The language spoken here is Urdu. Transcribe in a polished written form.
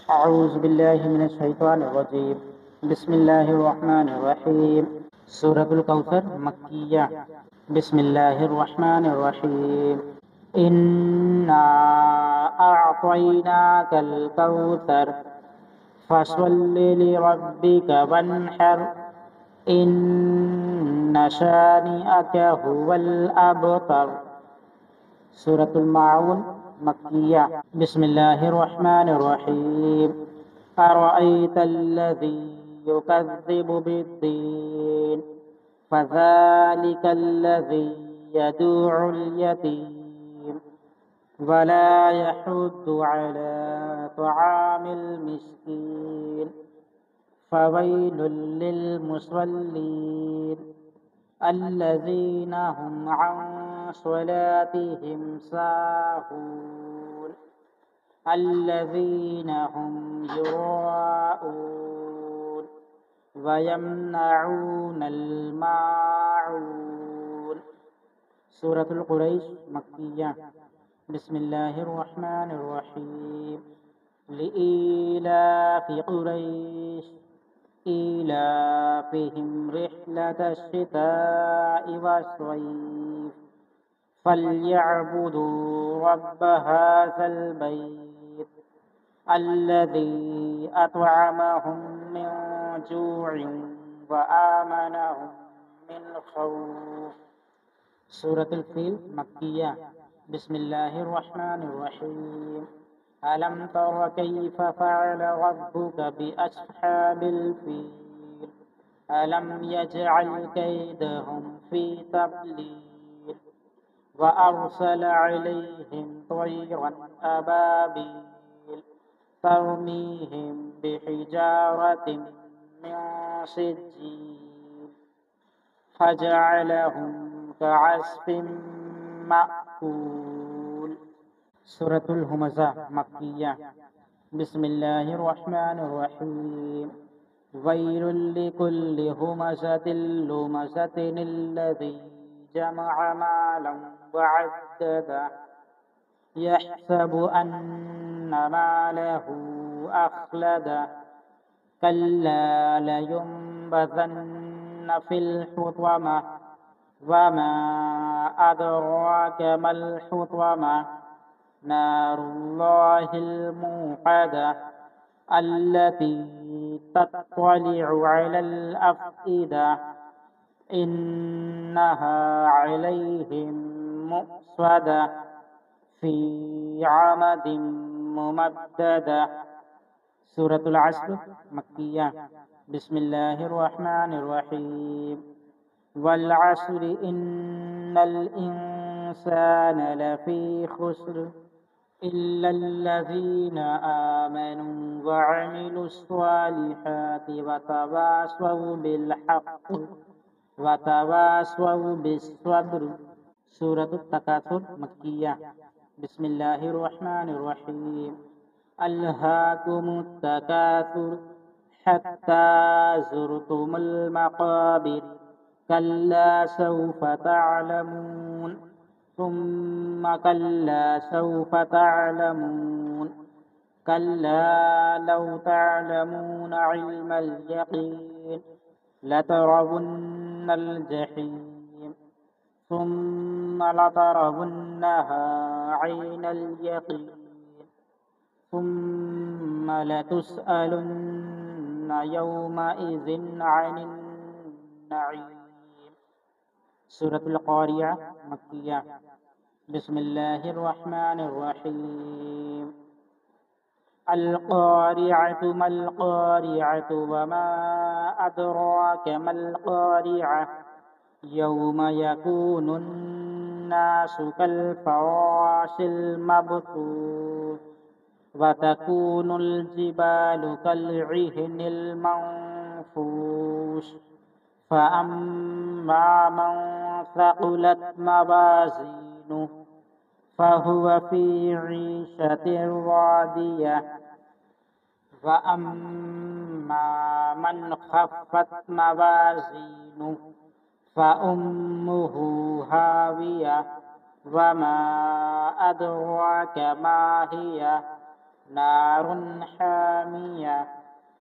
أعوذ بالله من الشيطان الرجيم بسم الله الرحمن الرحيم سورة الكوثر مكية بسم الله الرحمن الرحيم إنا أعطيناك الكوثر فصل لربك وانحر إن شانئك هو الأبتر سورة الماعون مكية بسم الله الرحمن الرحيم أرأيت الذي يكذب بالدين فذلك الذي يدوع اليتيم ولا يحض على طعام المسكين فويل للمصلين الذين هم عن صلاتهم ساهون الذين هم يراءون ويمنعون الماعون سورة القريش مكية بسم الله الرحمن الرحيم لإيلاف قريش إيلافهم رحلة الشتاء والصيف فليعبدوا رب هذا البيت الذي أطعمهم من جوع وآمنهم من خوف سورة الفيل مكية بسم الله الرحمن الرحيم ألم تر كيف فعل ربك بأصحاب الفيل ألم يجعل كيدهم في تضليل وأرسل عليهم طيرا أبابيل ترميهم بحجارة من سجيل فجعلهم كعصف مأكول سورة الهمزة مكية بسم الله الرحمن الرحيم ويل لكل همزة لمزة الذي جمع مالا وعدده يحسب أن ماله أخلده كلا لينبذن في الحطمة وما أدراك ما الحطمة نار الله الموقدة التي تطلع على الأفئدة إنها عليهم مؤصدة في عمد ممددة سورة العصر مكية بسم الله الرحمن الرحيم والعصر إن الإنسان لفي خسر إلا الذين آمنوا وعملوا الصالحات وتواصوا بالحق وتواصوا بالصبر سورة التكاثر مكية بسم الله الرحمن الرحيم ألهاكم التكاثر حتى زرتم المقابر كلا سوف تعلمون ثم كلا سوف تعلمون كلا لو تعلمون علم اليقين لترون الجحيم ثم لترونها عين اليقين ثم لتسألن يومئذ عن النعيم سورة القارعة مكية بسم الله الرحمن الرحيم القارعة ما القارعة وما أدراك ما القارعة يوم يكون الناس كالفراش المبثوث وتكون الجبال كالعهن المنفوش فأما من ثقلت موازينه فهو في عيشة راضية وأما من خفت موازينه فأمه هاوية وما أدراك ما هي نار